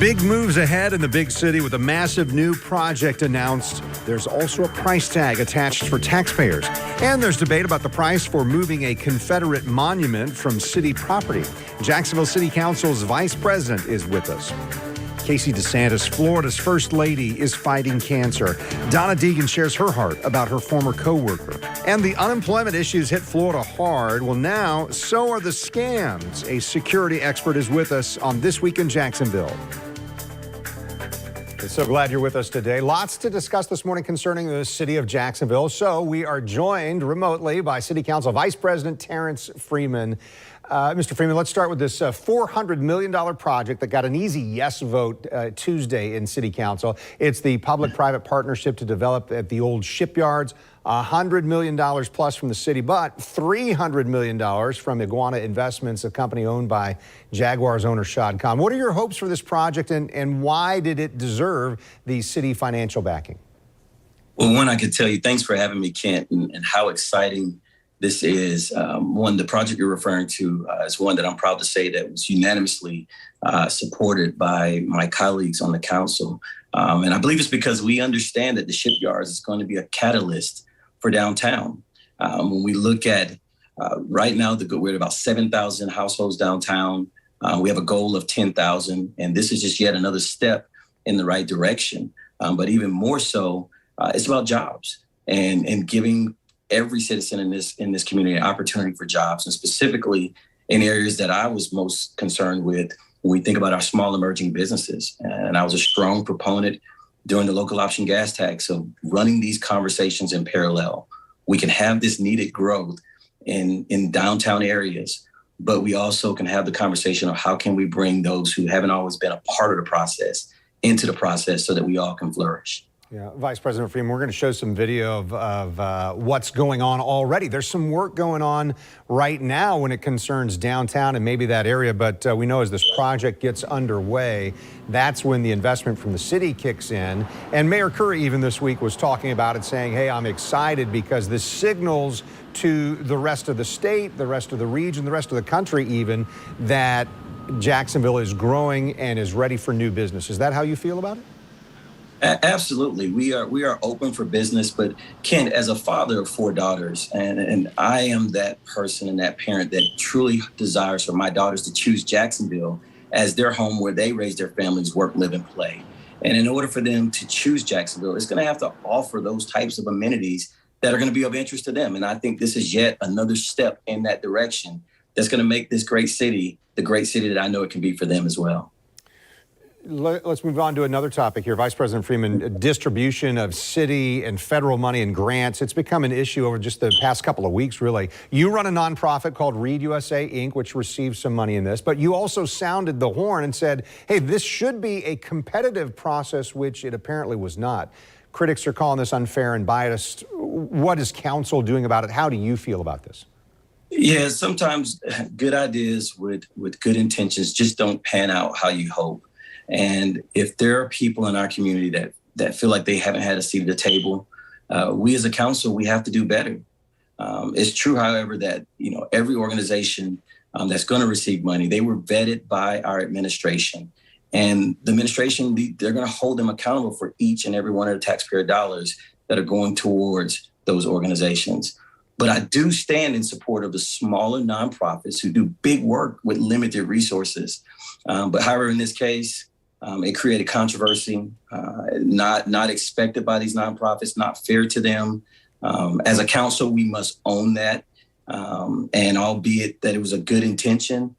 Big moves ahead in the big city with a massive new project announced. There's also a price tag attached for taxpayers. And there's debate about the price for moving a Confederate monument from city property. Jacksonville City Council's vice president is with us. Casey DeSantis, Florida's first lady, is fighting cancer. Donna Deegan shares her heart about her former co-worker. And the unemployment issues hit Florida hard. Well, now, so are the scams. A security expert is with us on This Week in Jacksonville. So glad you're with us today. Lots to discuss this morning concerning the city of Jacksonville. So we are joined remotely by City Council Vice President Terrence Freeman. Mr. Freeman, let's start with this $400 million project that got an easy yes vote Tuesday in City Council. It's the public-private partnership to develop at the old shipyards. $100 million plus from the city, but $300 million from Iguana Investments, a company owned by Jaguars owner Shad Khan. What are your hopes for this project, and why did it deserve the city financial backing? Well, one, I could tell you, thanks for having me, Kent, and how exciting this is. One, the project you're referring to is one that I'm proud to say that was unanimously supported by my colleagues on the council. And I believe it's because we understand that the shipyards is going to be a catalyst for downtown. When we look at right now, we're at about 7,000 households downtown. We have a goal of 10,000, and this is just yet another step in the right direction. But even more so, it's about jobs and giving every citizen in this community an opportunity for jobs, and specifically in areas that I was most concerned with when we think about our small emerging businesses. And I was a strong proponent during the local option gas tax of running these conversations in parallel. We can have this needed growth in downtown areas, but we also can have the conversation of how can we bring those who haven't always been a part of the process into the process so that we all can flourish. Yeah, Vice President Freeman, we're going to show some video of what's going on already. There's some work going on right now when it concerns downtown and maybe that area, but we know as this project gets underway, that's when the investment from the city kicks in. And Mayor Curry even this week was talking about it, saying, hey, I'm excited because this signals to the rest of the state, the rest of the region, the rest of the country even, that Jacksonville is growing and is ready for new business. Is that how you feel about it? Absolutely. We are open for business, but Ken, as a father of 4 daughters, and I am that person and that parent that truly desires for my daughters to choose Jacksonville as their home where they raise their families, work, live, and play. And in order for them to choose Jacksonville, it's going to have to offer those types of amenities that are going to be of interest to them. And I think this is yet another step in that direction that's going to make this great city the great city that I know it can be for them as well. Let's move on to another topic here. Vice President Freeman, distribution of city and federal money and grants. It's become an issue over just the past couple of weeks, really. You run a nonprofit called Read USA, Inc., which receives some money in this, but you also sounded the horn and said, hey, this should be a competitive process, which it apparently was not. Critics are calling this unfair and biased. What is council doing about it? How do you feel about this? Yeah, sometimes good ideas with good intentions just don't pan out how you hope. And if there are people in our community that feel like they haven't had a seat at the table, we as a council, we have to do better. It's true, however, that every organization that's going to receive money, they were vetted by our administration. And the administration, they're going to hold them accountable for each and every one of the taxpayer dollars that are going towards those organizations. But I do stand in support of the smaller nonprofits who do big work with limited resources. But however, in this case, it created controversy, not expected by these nonprofits, not fair to them. As a council, we must own that. And albeit that it was a good intention,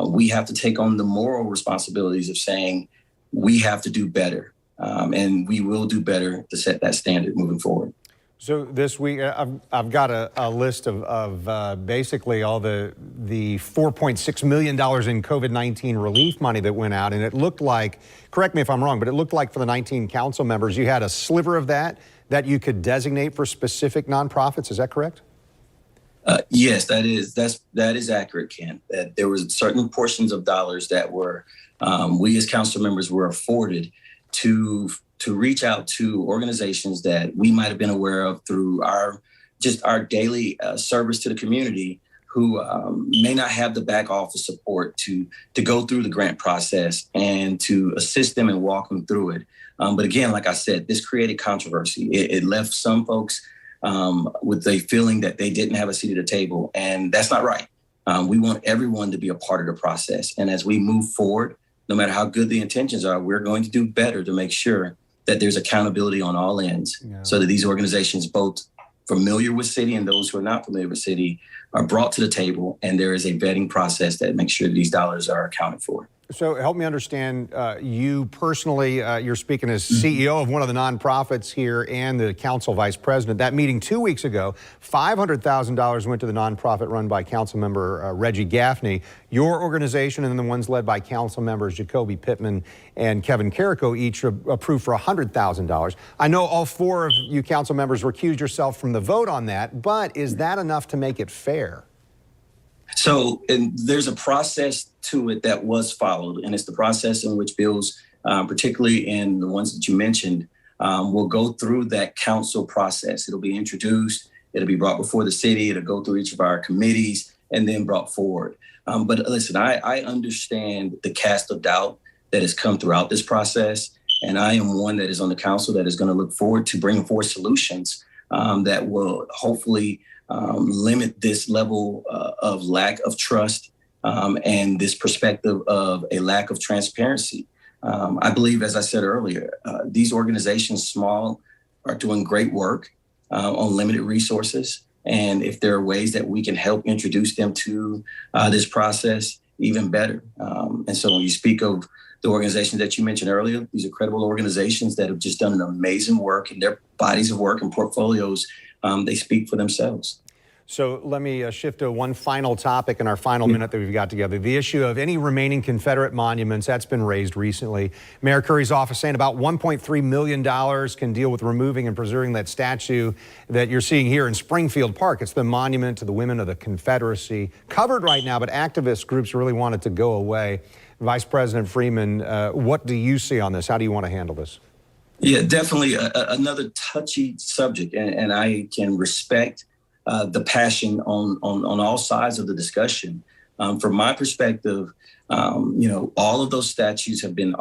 we have to take on the moral responsibilities of saying we have to do better. And we will do better to set that standard moving forward. So this week, I've got a list of basically all the $4.6 million in COVID-19 relief money that went out. And it looked like, correct me if I'm wrong, but it looked like for the 19 council members, you had a sliver of that you could designate for specific nonprofits. Is that correct? Yes, that is accurate, Ken. That there was certain portions of dollars that were, we as council members were afforded to reach out to organizations that we might have been aware of through our daily service to the community, who may not have the back office support to go through the grant process and to assist them and walk them through it. But again, like I said, this created controversy. It left some folks with a feeling that they didn't have a seat at the table, and that's not right. We want everyone to be a part of the process. And as we move forward, no matter how good the intentions are, we're going to do better to make sure that there's accountability on all ends, so that these organizations, both familiar with City and those who are not familiar with City, are brought to the table, and there is a vetting process that makes sure these dollars are accounted for. So help me understand, you personally, you're speaking as CEO of one of the nonprofits here and the council vice president. That meeting 2 weeks ago, $500,000 went to the nonprofit run by council member Reggie Gaffney. Your organization and the ones led by council members Jacoby Pittman and Kevin Carrico each approved for $100,000. I know all four of you council members recused yourself from the vote on that, but is that enough to make it fair? So, and there's a process to it that was followed, and it's the process in which bills, particularly in the ones that you mentioned, will go through that council process. It'll be introduced, it'll be brought before the city, it'll go through each of our committees, and then brought forward. But listen, I understand the cast of doubt that has come throughout this process, and I am one that is on the council that is going to look forward to bringing forward solutions that will hopefully limit this level of lack of trust and this perspective of a lack of transparency. I believe, as I said earlier, these organizations, small, are doing great work on limited resources. And if there are ways that we can help introduce them to this process, even better. And so when you speak of the organizations that you mentioned earlier, these are credible organizations that have just done an amazing work, and their bodies of work and portfolios, they speak for themselves. So let me shift to one final topic in our final minute that we've got together. The issue of any remaining Confederate monuments, that's been raised recently. Mayor Curry's office saying about $1.3 million can deal with removing and preserving that statue that you're seeing here in Springfield Park. It's the monument to the women of the Confederacy. Covered right now, but activist groups really want it to go away. Vice President Freeman, what do you see on this? How do you want to handle this? Yeah, definitely another touchy subject, and I can respect the passion on all sides of the discussion. From my perspective, all of the statues have been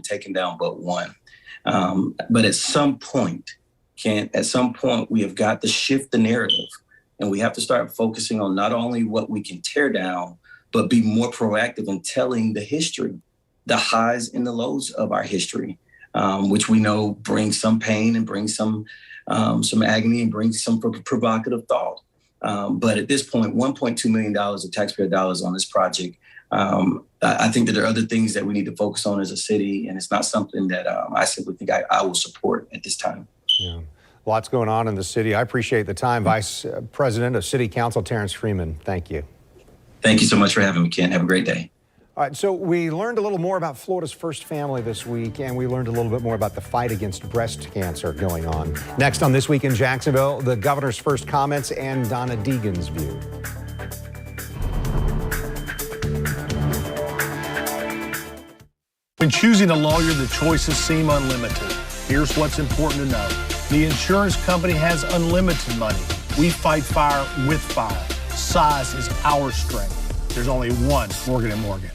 taken down but one. But at some point, we have got to shift the narrative, and we have to start focusing on not only what we can tear down, but be more proactive in telling the history, the highs and the lows of our history, which we know brings some pain and brings some agony and brings some provocative thought. But at this point, $1.2 million of taxpayer dollars on this project, I think that there are other things that we need to focus on as a city, and it's not something that I simply think I will support at this time. Yeah. Lots going on in the city. I appreciate the time. Vice President of City Council, Terrence Freeman, thank you. Thank you so much for having me, Ken. Have a great day. All right, so we learned a little more about Florida's first family this week, and we learned a little bit more about the fight against breast cancer going on. Next on This Week in Jacksonville, the governor's first comments and Donna Deegan's view. When choosing a lawyer, the choices seem unlimited. Here's what's important to know. The insurance company has unlimited money. We fight fire with fire. Size is our strength. There's only one Morgan & Morgan.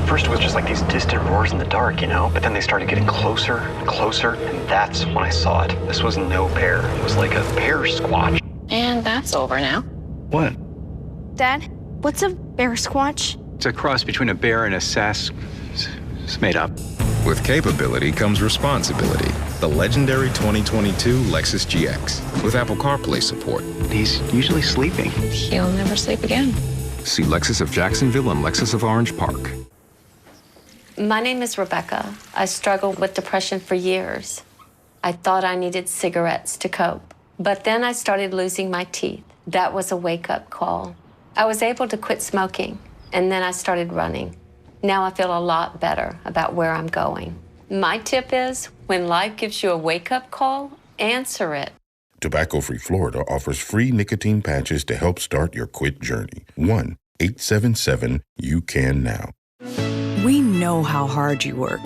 First it was just like these distant roars in the dark, but then they started getting closer and closer, and that's when I saw it. This was no bear. It was like a bear squatch. And that's over now. What? Dad, what's a bear squatch? It's a cross between a bear and a It's made up. With capability comes responsibility. The legendary 2022 Lexus GX with Apple CarPlay support. He's usually sleeping. He'll never sleep again. See Lexus of Jacksonville and Lexus of Orange Park. My name is Rebecca. I struggled with depression for years. I thought I needed cigarettes to cope. But then I started losing my teeth. That was a wake-up call. I was able to quit smoking, and then I started running. Now I feel a lot better about where I'm going. My tip is, when life gives you a wake-up call, answer it. Tobacco-Free Florida offers free nicotine patches to help start your quit journey. 1-877-YOU-CAN-NOW. We know how hard you work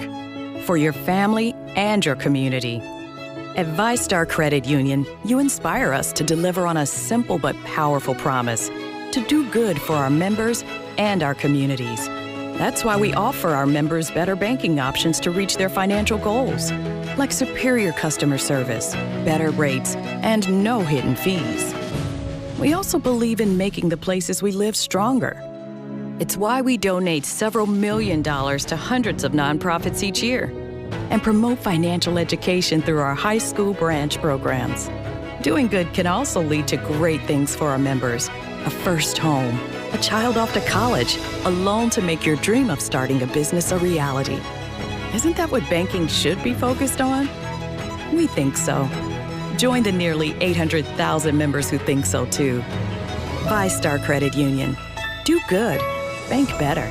for your family and your community. At ViStar Credit Union, you inspire us to deliver on a simple but powerful promise to do good for our members and our communities. That's why we offer our members better banking options to reach their financial goals, like superior customer service, better rates, and no hidden fees. We also believe in making the places we live stronger. It's why we donate several $1 million to hundreds of nonprofits each year and promote financial education through our high school branch programs. Doing good can also lead to great things for our members: a first home, a child off to college, a loan to make your dream of starting a business a reality. Isn't that what banking should be focused on? We think so. Join the nearly 800,000 members who think so too. ViStar Credit Union. Do good. Bank better.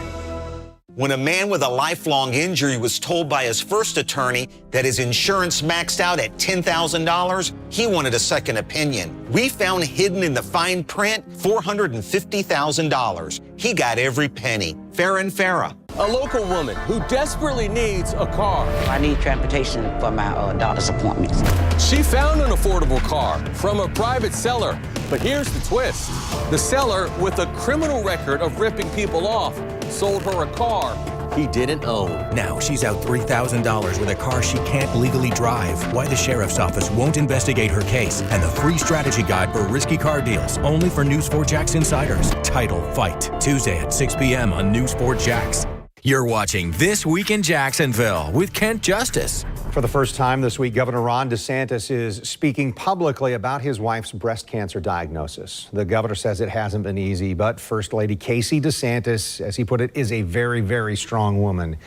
When a man with a lifelong injury was told by his first attorney that his insurance maxed out at $10,000, he wanted a second opinion. We found hidden in the fine print $450,000. He got every penny. Farrah and Farrah. A local woman who desperately needs a car. I need transportation for my doctor's appointments. She found an affordable car from a private seller. But here's the twist. The seller, with a criminal record of ripping people off, sold her a car he didn't own. Now she's out $3,000 with a car she can't legally drive. Why the sheriff's office won't investigate her case, and the free strategy guide for risky car deals, only for News 4 Jax insiders. Title Fight, Tuesday at 6 p.m. on News 4 Jax. You're watching This Week in Jacksonville with Kent Justice. For the first time this week, Governor Ron DeSantis is speaking publicly about his wife's breast cancer diagnosis. The governor says it hasn't been easy, but First Lady Casey DeSantis, as he put it, is a very, very strong woman.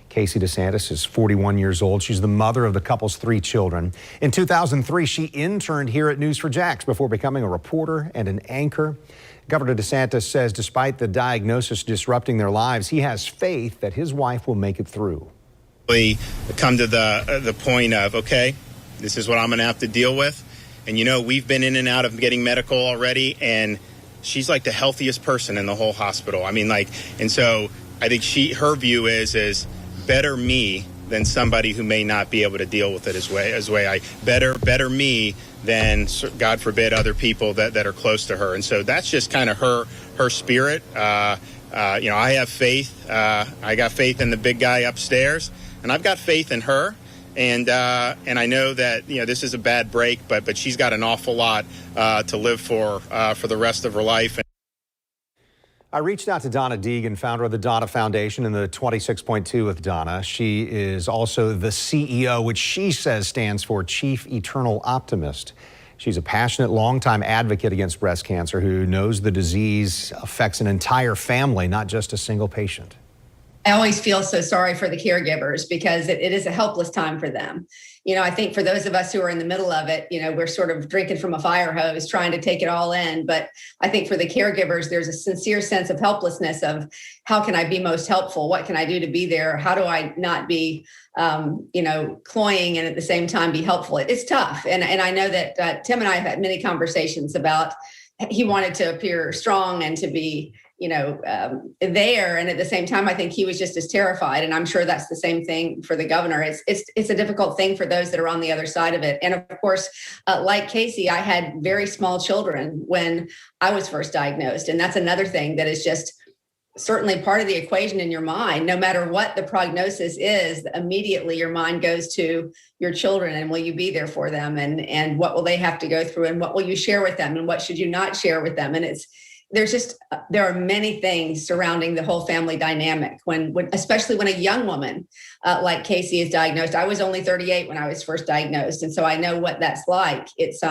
Casey DeSantis is 41 years old. She's the mother of the couple's 3 children. In 2003, she interned here at News 4 Jax before becoming a reporter and an anchor. Governor DeSantis says despite the diagnosis disrupting their lives, he has faith that his wife will make it through. We come to the point of, okay, this is what I'm going to have to deal with. And, you know, we've been in and out of getting medical already, and she's like the healthiest person in the whole hospital. I mean, like, and so I think her view is better me than somebody who may not be able to deal with it better me than, God forbid, other people that are close to her. And so that's just kind of her spirit. I have faith. I got faith in the big guy upstairs, and I've got faith in her. And I know that, you know, this is a bad break, but she's got an awful lot to live for the rest of her life. I reached out to Donna Deegan, founder of the Donna Foundation and the 26.2 with Donna. She is also the CEO, which she says stands for Chief Eternal Optimist. She's a passionate, longtime advocate against breast cancer who knows the disease affects an entire family, not just a single patient. I always feel so sorry for the caregivers because it is a helpless time for them. You know, I think for those of us who are in the middle of it, you know, we're sort of drinking from a fire hose, trying to take it all in. But I think for the caregivers, there's a sincere sense of helplessness of how can I be most helpful? What can I do to be there? How do I not be, cloying and at the same time be helpful? It's tough. And I know that Tim and I have had many conversations about he wanted to appear strong and to be there. And at the same time, I think he was just as terrified. And I'm sure that's the same thing for the governor. It's a difficult thing for those that are on the other side of it. And of course, like Casey, I had very small children when I was first diagnosed. And that's another thing that is just certainly part of the equation in your mind. No matter what the prognosis is, immediately your mind goes to your children and will you be there for them? And what will they have to go through? And what will you share with them? And what should you not share with them? And there are many things surrounding the whole family dynamic when especially when a young woman like Casey is diagnosed. I was only 38 when I was first diagnosed. And so I know what that's like. It's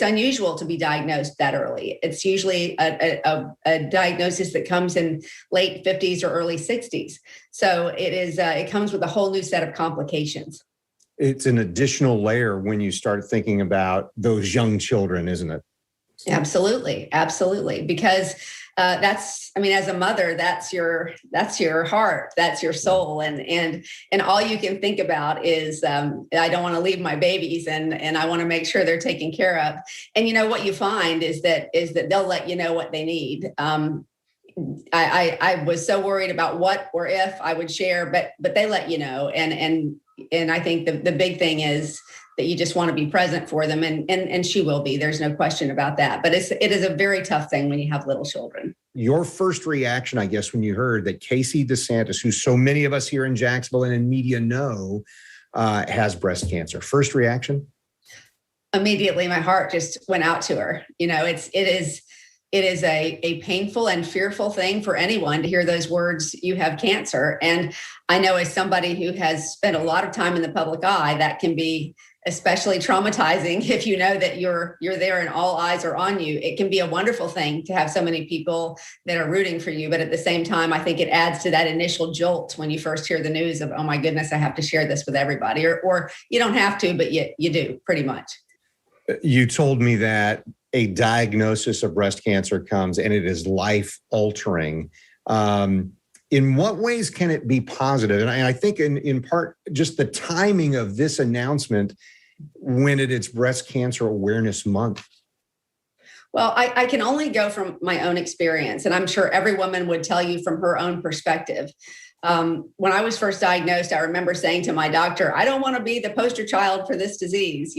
unusual to be diagnosed that early. It's usually a diagnosis that comes in late 50s or early 60s. So it comes with a whole new set of complications. It's an additional layer when you start thinking about those young children, isn't it? Absolutely. Absolutely. Because as a mother, that's your heart, that's your soul. And all you can think about is, I don't want to leave my babies and I want to make sure they're taken care of. And you know, what you find is that they'll let you know what they need. I was so worried about what or if I would share, but they let you know. And And I think the big thing is that you just want to be present for them, and she will be. There's no question about that. But it is a very tough thing when you have little children. Your first reaction, I guess, when you heard that Casey DeSantis, who so many of us here in Jacksonville and in media know, has breast cancer. First reaction? Immediately, my heart just went out to her. It is a painful and fearful thing for anyone to hear those words, "you have cancer." And I know, as somebody who has spent a lot of time in the public eye, that can be especially traumatizing if you know that you're there and all eyes are on you. It can be a wonderful thing to have so many people that are rooting for you, but at the same time, I think it adds to that initial jolt when you first hear the news of, oh my goodness, I have to share this with everybody. Or you don't have to, but you do, pretty much. You told me that a diagnosis of breast cancer comes and it is life-altering. In what ways can it be positive? And I think in part, just the timing of this announcement when it's Breast Cancer Awareness Month. Well, I can only go from my own experience, and I'm sure every woman would tell you from her own perspective. When I was first diagnosed, I remember saying to my doctor, I don't want to be the poster child for this disease.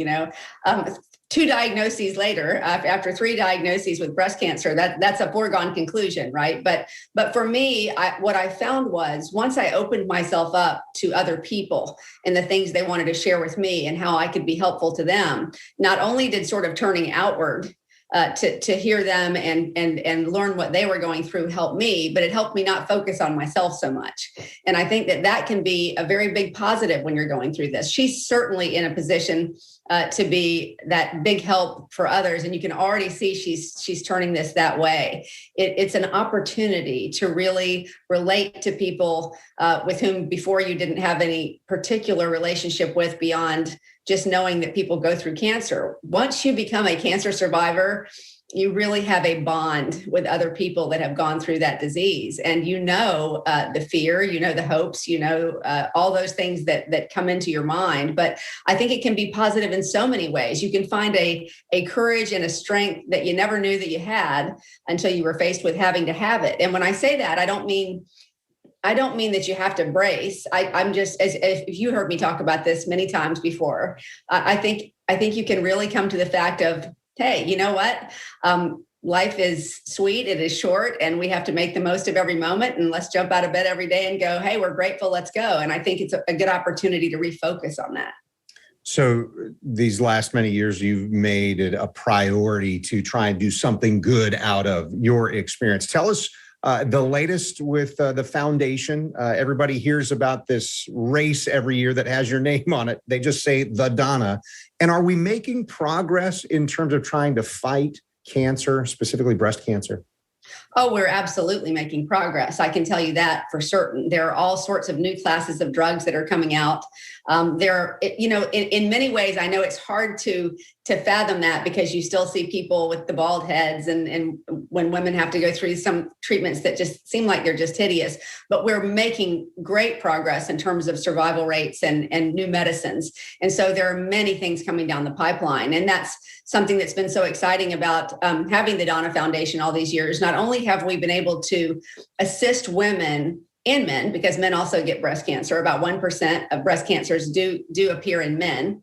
2 diagnoses later, after 3 diagnoses with breast cancer, that's a foregone conclusion, right? But for me, what I found was, once I opened myself up to other people and the things they wanted to share with me and how I could be helpful to them, not only did sort of turning outward to hear them and learn what they were going through help me, but it helped me not focus on myself so much. And I think that can be a very big positive when you're going through this. She's certainly in a position to be that big help for others. And you can already see she's turning this that way. It's an opportunity to really relate to people with whom before you didn't have any particular relationship with, beyond just knowing that people go through cancer. Once you become a cancer survivor, you really have a bond with other people that have gone through that disease. And the fear, the hopes, all those things that come into your mind. But I think it can be positive in so many ways. You can find a courage and a strength that you never knew that you had until you were faced with having to have it. And when I say that, I don't mean that you have to brace. I'm just, as if you heard me talk about this many times before, I think you can really come to the fact of, hey, you know what? Life is sweet, it is short, and we have to make the most of every moment. And let's jump out of bed every day and go, hey, we're grateful, let's go. And I think it's a good opportunity to refocus on that. So these last many years, you've made it a priority to try and do something good out of your experience. Tell us the latest with the foundation. Everybody hears about this race every year that has your name on it. They just say the Donna. And are we making progress in terms of trying to fight cancer, specifically breast cancer? Oh, we're absolutely making progress. I can tell you that for certain. There are all sorts of new classes of drugs that are coming out. In many ways, I know it's hard to fathom that, because you still see people with the bald heads and when women have to go through some treatments that just seem like they're just hideous. But we're making great progress in terms of survival rates and new medicines. And so there are many things coming down the pipeline. And that's something that's been so exciting about having the Donna Foundation all these years. Not only have we been able to assist women and men, because men also get breast cancer. About 1% of breast cancers do appear in men.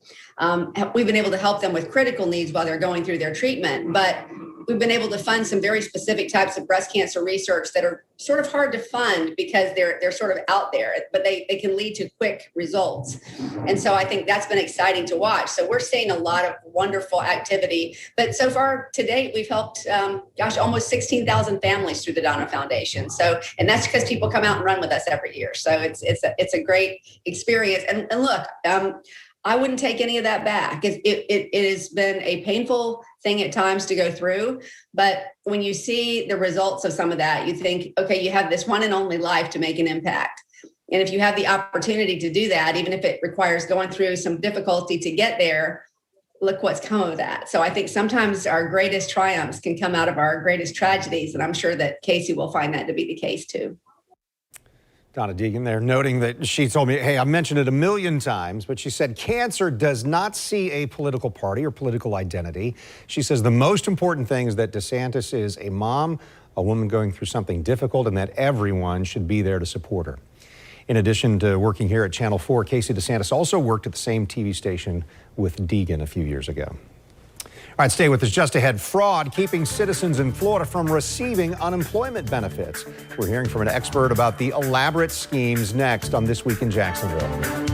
We've been able to help them with critical needs while they're going through their treatment. But we've been able to fund some very specific types of breast cancer research that are sort of hard to fund because they're sort of out there, but they can lead to quick results. And so I think that's been exciting to watch. So we're seeing a lot of wonderful activity. But so far to date, we've helped, almost 16,000 families through the Donna Foundation. So, and that's because people come out and run with us every year. So it's a great experience. And look, I wouldn't take any of that back. It has been a painful thing at times to go through, but when you see the results of some of that, you think, okay, you have this one and only life to make an impact. And if you have the opportunity to do that, even if it requires going through some difficulty to get there, look what's come of that. So I think sometimes our greatest triumphs can come out of our greatest tragedies. And I'm sure that Casey will find that to be the case too. Donna Deegan there, noting that she told me, hey, I've mentioned it a million times, but she said cancer does not see a political party or political identity. She says the most important thing is that DeSantis is a mom, a woman going through something difficult, and that everyone should be there to support her. In addition to working here at Channel 4, Casey DeSantis also worked at the same TV station with Deegan a few years ago. All right, stay with us. Just ahead, fraud keeping citizens in Florida from receiving unemployment benefits. We're hearing from an expert about the elaborate schemes next on This Week in Jacksonville.